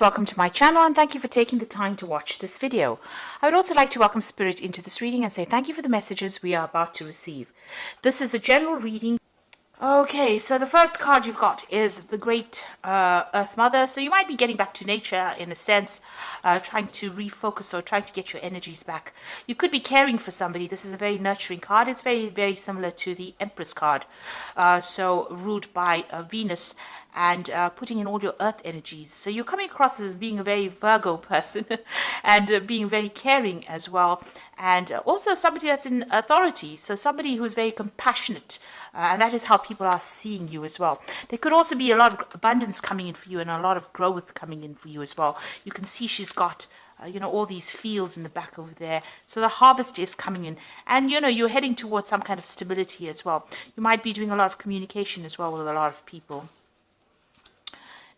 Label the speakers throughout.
Speaker 1: Welcome to my channel and thank you for taking the time to watch this video. I would also like to welcome Spirit into this reading and say thank you for the messages we are about to receive. This is a general reading. Okay, so the first card you've got is the Great Earth Mother. So you might be getting back to nature in a sense, trying to refocus or trying to get your energies back. You could be caring for somebody. This is a very nurturing card. It's very, very similar to the Empress card. So ruled by Venus and putting in all your earth energies. So you're coming across as being a very Virgo person and being very caring as well. And also somebody that's in authority. So somebody who's very compassionate. And that is how people are seeing you as well. There could also be a lot of abundance coming in for you and a lot of growth coming in for you as well. You can see she's got all these fields in the back over there. So the harvest is coming in. And, you're heading towards some kind of stability as well. You might be doing a lot of communication as well with a lot of people.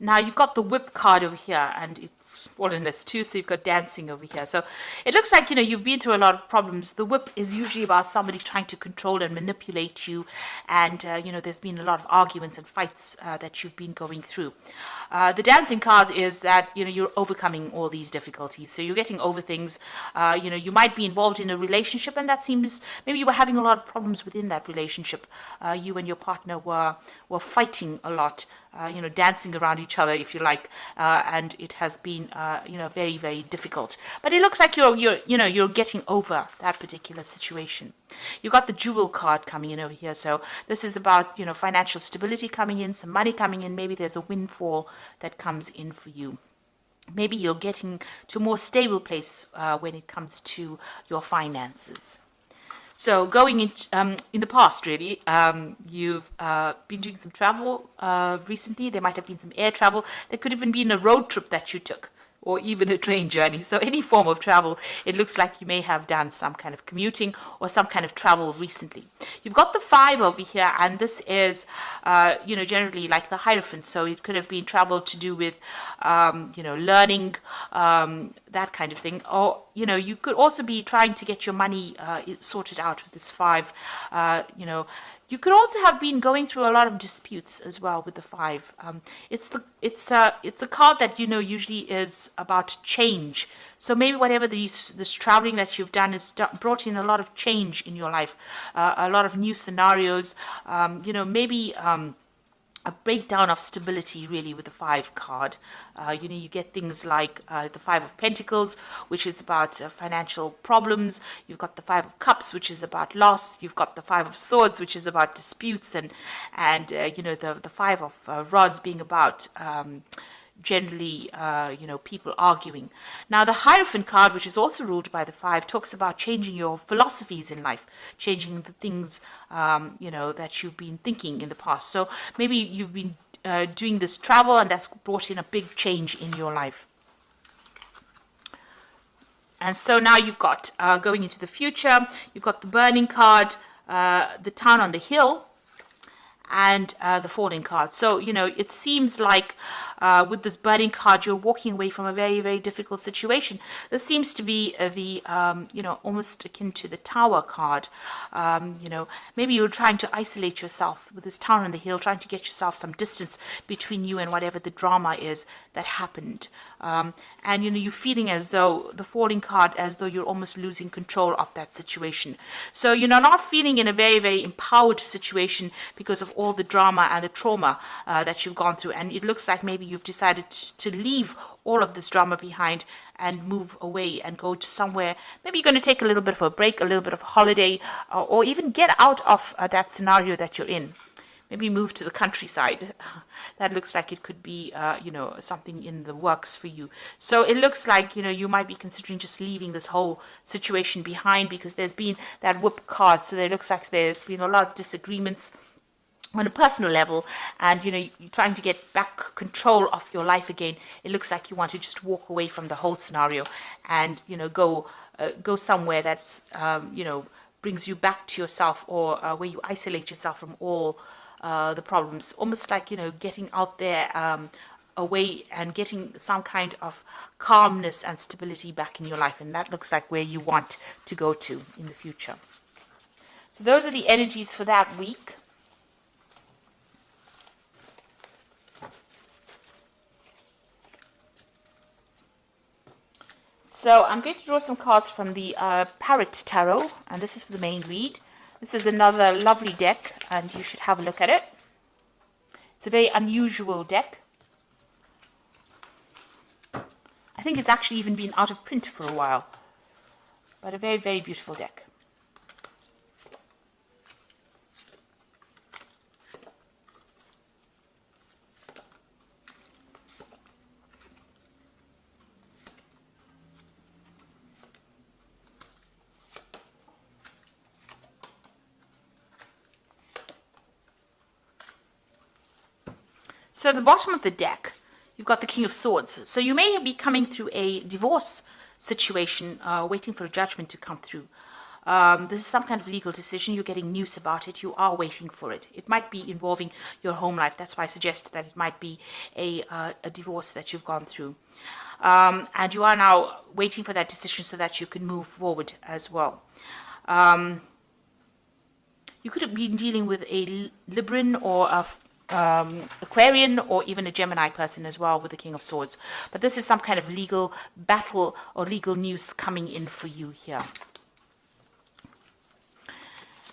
Speaker 1: Now you've got the whip card over here and it's fallen list too, so you've got dancing over here. So it looks like, you've been through a lot of problems. The whip is usually about somebody trying to control and manipulate you. And, there's been a lot of arguments and fights that you've been going through. The dancing card is that, you're overcoming all these difficulties. So you're getting over things. You might be involved in a relationship and that seems, maybe you were having a lot of problems within that relationship. You and your partner were fighting a lot. Dancing around each other, if you like, and it has been, very, very difficult. But it looks like you're getting over that particular situation. You've got the Jewel card coming in over here. So this is about, financial stability coming in, some money coming in. Maybe there's a windfall that comes in for you. Maybe you're getting to a more stable place when it comes to your finances. So going in the past, really, you've been doing some travel recently. There might have been some air travel. There could have even been a road trip that you took, or even a train journey. So any form of travel, it looks like you may have done some kind of commuting or some kind of travel recently. You've got the 5 over here, and this is, generally like the Hierophant. So it could have been travel to do with, learning, that kind of thing. Or, you could also be trying to get your money sorted out with this 5, You could also have been going through a lot of disputes as well with the 5. It's a card that usually is about change. So maybe whatever this traveling that you've done has brought in a lot of change in your life, a lot of new scenarios. Maybe a breakdown of stability really with the 5 card. You get things like the 5 of Pentacles, which is about financial problems. You've got the 5 of Cups, which is about loss. You've got the 5 of Swords, which is about disputes, and the 5 of Rods being about generally, people arguing. Now, the Hierophant card, which is also ruled by the 5, talks about changing your philosophies in life, changing the things, that you've been thinking in the past. So maybe you've been doing this travel and that's brought in a big change in your life. And so now you've got, going into the future, you've got the Burning card, the Town on the Hill, and the Falling card. So, it seems like with this Burning card, you're walking away from a very, very difficult situation. This seems to be the, almost akin to the Tower card. Maybe you're trying to isolate yourself with this Town on the Hill, trying to get yourself some distance between you and whatever the drama is that happened. And, you're feeling as though the Falling card, as though you're almost losing control of that situation. So, you're not feeling in a very, very empowered situation because of all the drama and the trauma that you've gone through. And it looks like maybe you've decided to leave all of this drama behind and move away and go to somewhere. Maybe you're going to take a little bit of a break, a little bit of a holiday, or even get out of that scenario that you're in. Maybe move to the countryside. That looks like it could be, something in the works for you. So it looks like, you might be considering just leaving this whole situation behind because there's been that Whip card. So it looks like there's been a lot of disagreements on a personal level, and you're trying to get back control of your life again. It looks like you want to just walk away from the whole scenario and go somewhere that's brings you back to yourself, or where you isolate yourself from all the problems, almost like getting out there away and getting some kind of calmness and stability back in your life. And that looks like where you want to go to in the future. So those are the energies for that week. So I'm going to draw some cards from the Parrot Tarot, and this is for the main read. This is another lovely deck, and you should have a look at it. It's a very unusual deck. I think it's actually even been out of print for a while, but a very, very beautiful deck. So at the bottom of the deck, you've got the King of Swords. So you may be coming through a divorce situation, waiting for a judgment to come through. This is some kind of legal decision. You're getting news about it. You are waiting for it. It might be involving your home life. That's why I suggested that it might be a divorce that you've gone through. And you are now waiting for that decision so that you can move forward as well. You could have been dealing with a Libran or a Aquarian, or even a Gemini person as well with the King of Swords. But this is some kind of legal battle or legal news coming in for you here.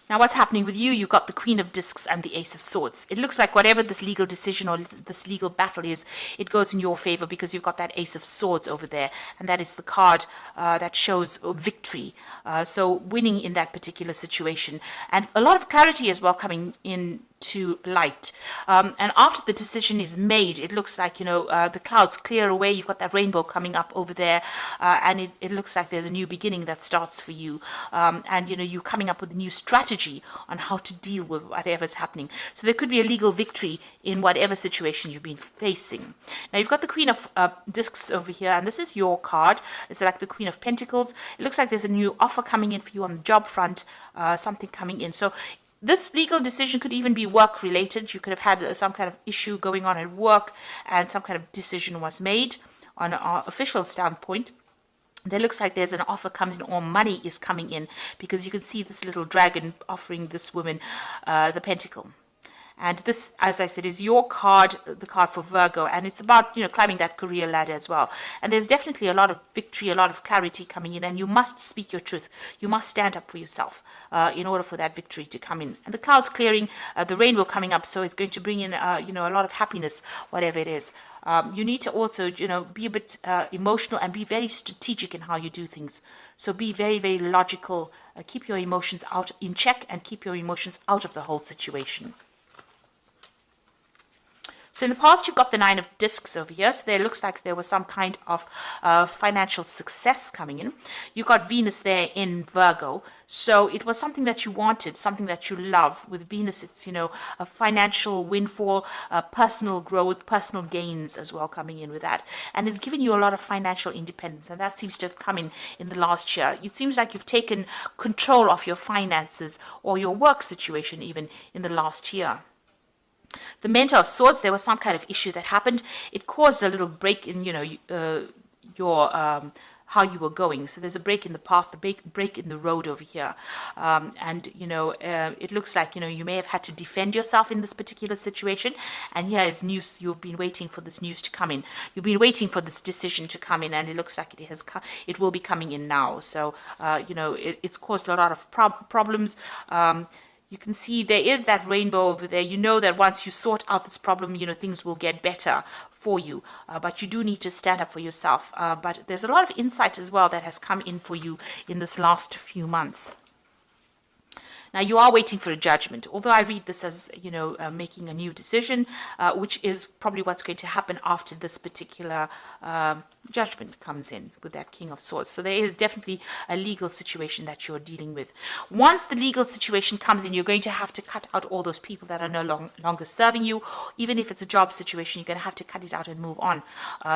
Speaker 1: Now what's happening with you? You've got the Queen of Discs and the Ace of Swords. It looks like whatever this legal decision or this legal battle is, it goes in your favor because you've got that Ace of Swords over there. And that is the card that shows victory. So winning in that particular situation. And a lot of clarity as well coming in to light. And after the decision is made, it looks like, the clouds clear away. You've got that rainbow coming up over there. And it looks like there's a new beginning that starts for you. And, you're coming up with a new strategy on how to deal with whatever's happening. So there could be a legal victory in whatever situation you've been facing. Now you've got the Queen of Discs over here, and this is your card. It's like the Queen of Pentacles. It looks like there's a new offer coming in for you on the job front, something coming in. So this legal decision could even be work related. You could have had some kind of issue going on at work and some kind of decision was made on an official standpoint. There looks like there's an offer coming in or money is coming in because you can see this little dragon offering this woman the pentacle. And this, as I said, is your card, the card for Virgo. And it's about, climbing that career ladder as well. And there's definitely a lot of victory, a lot of clarity coming in. And you must speak your truth. You must stand up for yourself in order for that victory to come in. And the clouds clearing, the rainbow coming up. So it's going to bring in, a lot of happiness, whatever it is. You need to also, be a bit emotional and be very strategic in how you do things. So be very, very logical. Keep your emotions out in check and keep your emotions out of the whole situation. So in the past, you've got the Nine of Discs over here. So there looks like there was some kind of financial success coming in. You've got Venus there in Virgo. So it was something that you wanted, something that you love. With Venus, it's, a financial windfall, personal growth, personal gains as well coming in with that. And it's given you a lot of financial independence. And that seems to have come in the last year. It seems like you've taken control of your finances or your work situation even in the last year. The Mentor of Swords, there was some kind of issue that happened. It caused a little break in, your how you were going. So there's a break in the path, the break in the road over here. It looks like, you may have had to defend yourself in this particular situation. And here is news. You've been waiting for this news to come in. You've been waiting for this decision to come in, and it looks like it will be coming in now. So, it's caused a lot of problems. You can see there is that rainbow over there. You know that once you sort out this problem, things will get better for you. But you do need to stand up for yourself. But there's a lot of insight as well that has come in for you in this last few months. Now, you are waiting for a judgment, although I read this as, making a new decision, which is probably what's going to happen after this particular judgment comes in with that King of Swords. So there is definitely a legal situation that you're dealing with. Once the legal situation comes in, you're going to have to cut out all those people that are no longer serving you. Even if it's a job situation, you're going to have to cut it out and move on.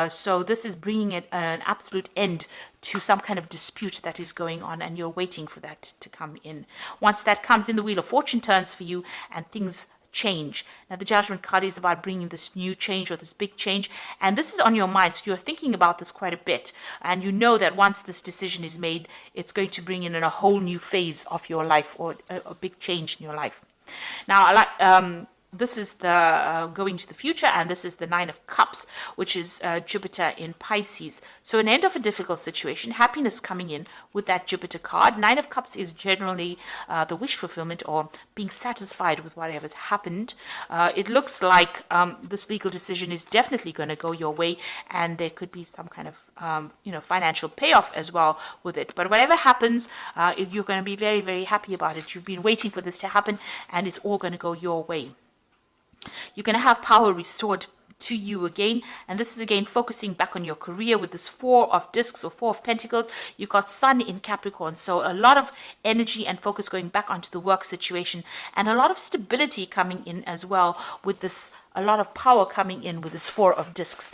Speaker 1: So this is bringing an absolute end to some kind of dispute that is going on, and you're waiting for that to come in. Once that comes in, the Wheel of Fortune turns for you and things change. Now, the Judgment card is about bringing this new change or this big change, and this is on your mind, so you're thinking about this quite a bit, and you know that once this decision is made, it's going to bring in a whole new phase of your life or a big change in your life. Now, this is the going to the future, and this is the Nine of Cups, which is Jupiter in Pisces. So an end of a difficult situation, happiness coming in with that Jupiter card. Nine of Cups is generally the wish fulfillment, or being satisfied with whatever's happened. It looks like this legal decision is definitely going to go your way, and there could be some kind of financial payoff as well with it. But whatever happens, you're going to be very, very happy about it. You've been waiting for this to happen, and it's all going to go your way. You're going to have power restored to you again, and this is again focusing back on your career with this Four of Discs or Four of Pentacles. You've got Sun in Capricorn, so a lot of energy and focus going back onto the work situation, and a lot of stability coming in as well with this. A lot of power coming in with this Four of Discs.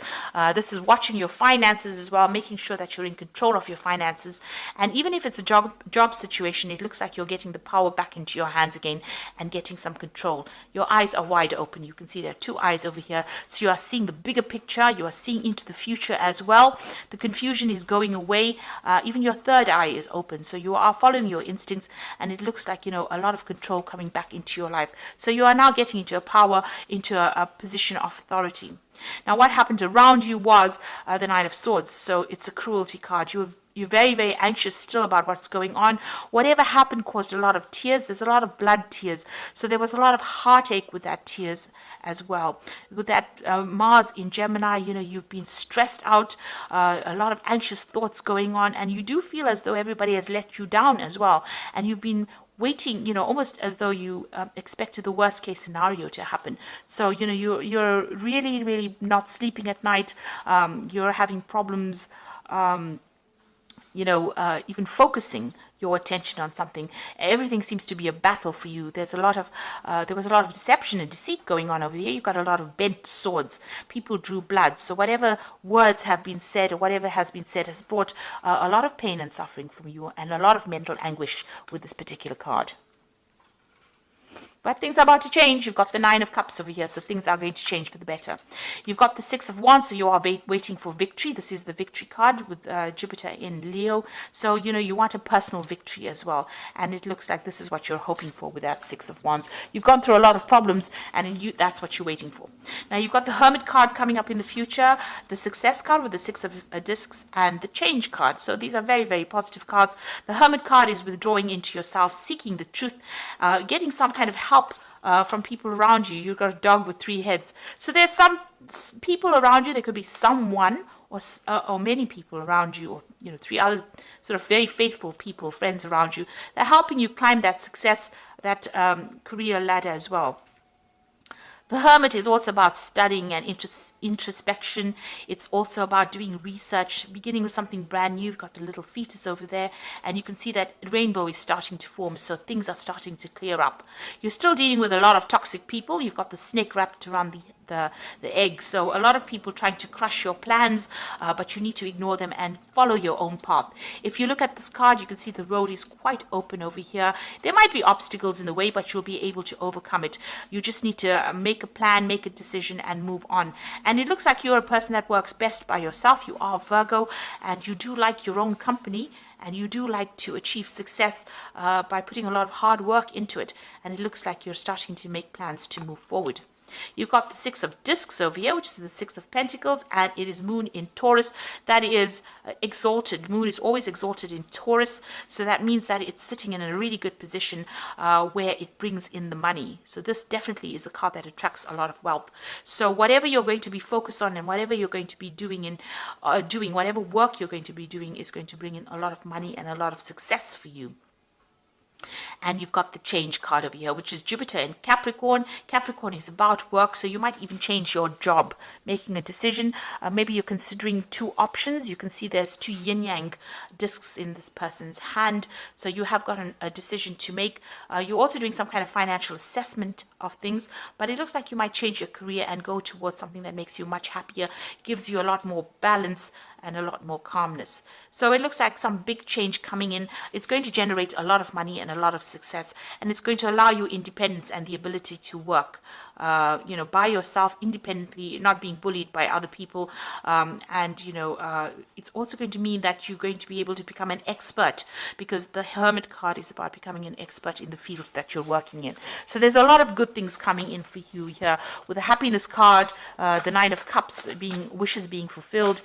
Speaker 1: This is watching your finances as well, making sure that you're in control of your finances. And even if it's a job situation, it looks like you're getting the power back into your hands again and getting some control. Your eyes are wide open. You can see there are two eyes over here. So you are seeing the bigger picture. You are seeing into the future as well. The confusion is going away. Even your third eye is open. So you are following your instincts, and it looks like, a lot of control coming back into your life. So you are now getting into a power, into a position of authority. Now, what happened around you was the Nine of Swords. So it's a cruelty card. You're very, very anxious still about what's going on. Whatever happened caused a lot of tears. There's a lot of blood tears. So there was a lot of heartache with that tears as well. With that Mars in Gemini, you've been stressed out, a lot of anxious thoughts going on, and you do feel as though everybody has let you down as well. And you've been waiting, almost as though you expected the worst case scenario to happen. So, you're really, really not sleeping at night. You're having problems, even focusing your attention on something. Everything seems to be a battle for you. There was a lot of deception and deceit going on over here. You've got a lot of bent swords. People drew blood. So whatever words have been said, or whatever has been said, has brought a lot of pain and suffering from you, and a lot of mental anguish with this particular card. But things are about to change. You've got the Nine of Cups over here, so things are going to change for the better. You've got the Six of Wands, so you are waiting for victory. This is the victory card with Jupiter in Leo. So, you want a personal victory as well. And it looks like this is what you're hoping for with that Six of Wands. You've gone through a lot of problems, and that's what you're waiting for. Now, you've got the Hermit card coming up in the future, the Success card with the Six of Discs, and the Change card. So these are very, very positive cards. The Hermit card is withdrawing into yourself, seeking the truth, getting some kind of help from people around you. You've got a dog with three heads. So there's some people around you. There could be someone or many people around you, or three other sort of very faithful people, friends around you. They're helping you climb that success, that career ladder as well. The Hermit is also about studying and introspection. It's also about doing research, beginning with something brand new. You've got the little fetus over there, and you can see that rainbow is starting to form, so things are starting to clear up. You're still dealing with a lot of toxic people. You've got the snake wrapped around the egg, so a lot of people trying to crush your plans, but you need to ignore them and follow your own path. If you look at this card, you can see the road is quite open over here. There might be obstacles in the way, but you'll be able to overcome it. You just need to make a plan, make a decision, and move on. And it looks like you're a person that works best by yourself. You are Virgo, and you do like your own company, and you do like to achieve success by putting a lot of hard work into it. And it looks like you're starting to make plans to move forward. You've got the Six of Discs over here, which is the Six of Pentacles, and it is Moon in Taurus. That is exalted. Moon is always exalted in Taurus, so that means that it's sitting in a really good position where it brings in the money. So this definitely is the card that attracts a lot of wealth. So whatever you're going to be focused on, and whatever you're going to be doing whatever work you're going to be doing, is going to bring in a lot of money and a lot of success for you. And you've got the Change card over here, which is Jupiter in Capricorn. Capricorn is about work, so you might even change your job, making a decision. Maybe you're considering two options. You can see there's two yin-yang discs in this person's hand, so you have got a decision to make. You're also doing some kind of financial assessment of things, but it looks like you might change your career and go towards something that makes you much happier, gives you a lot more balance and a lot more calmness. So it looks like some big change coming in. It's going to generate a lot of money and a lot of success, and it's going to allow you independence and the ability to work by yourself, independently, not being bullied by other people. And it's also going to mean that you're going to be able to become an expert, because the Hermit card is about becoming an expert in the fields that you're working in. So there's a lot of good things coming in for you here with the happiness card, the Nine of Cups, being wishes being fulfilled.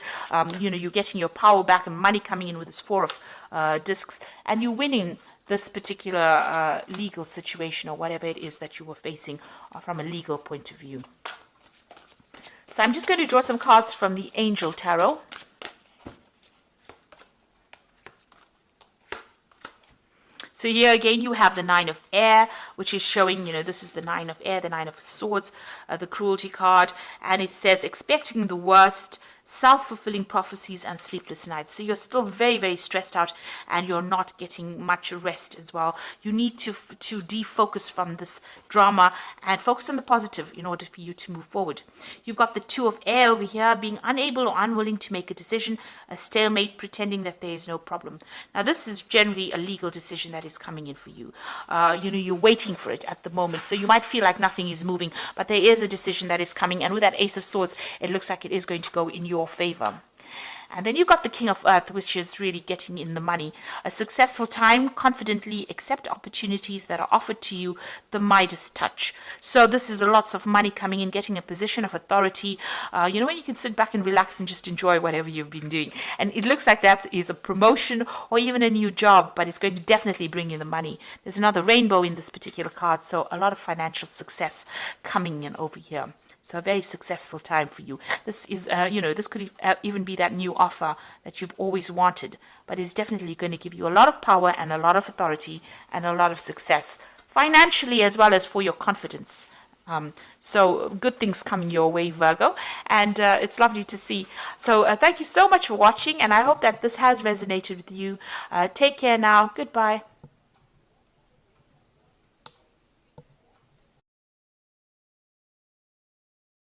Speaker 1: You're getting your power back and money coming in with this Four of Discs, and you're winning this particular legal situation or whatever it is that you were facing from a legal point of view. So I'm just going to draw some cards from the Angel Tarot. So here again, you have the Nine of Air, which is showing, this is the Nine of Air, the Nine of Swords, the Cruelty card. And it says, expecting the worst, self-fulfilling prophecies and sleepless nights. So you're still very, very stressed out, and you're not getting much rest as well. You need to defocus from this drama and focus on the positive in order for you to move forward. You've got the Two of Air over here, being unable or unwilling to make a decision, a stalemate, pretending that there is no problem. Now, this is generally a legal decision that is coming in for you. You're waiting for it at the moment, so you might feel like nothing is moving, but there is a decision that is coming, and with that Ace of Swords, it looks like it is going to go in your favor. And then you've got the King of Earth, which is really getting in the money. A successful time, confidently accept opportunities that are offered to you, the Midas touch. So this is lots of money coming in, getting a position of authority. When you can sit back and relax and just enjoy whatever you've been doing. And it looks like that is a promotion or even a new job, but it's going to definitely bring you the money. There's another rainbow in this particular card, so a lot of financial success coming in over here. So a very successful time for you. This is, this could even be that new offer that you've always wanted, but it's definitely going to give you a lot of power and a lot of authority and a lot of success, financially as well as for your confidence. So good things coming your way, Virgo, and it's lovely to see. So thank you so much for watching, and I hope that this has resonated with you. Take care now. Goodbye.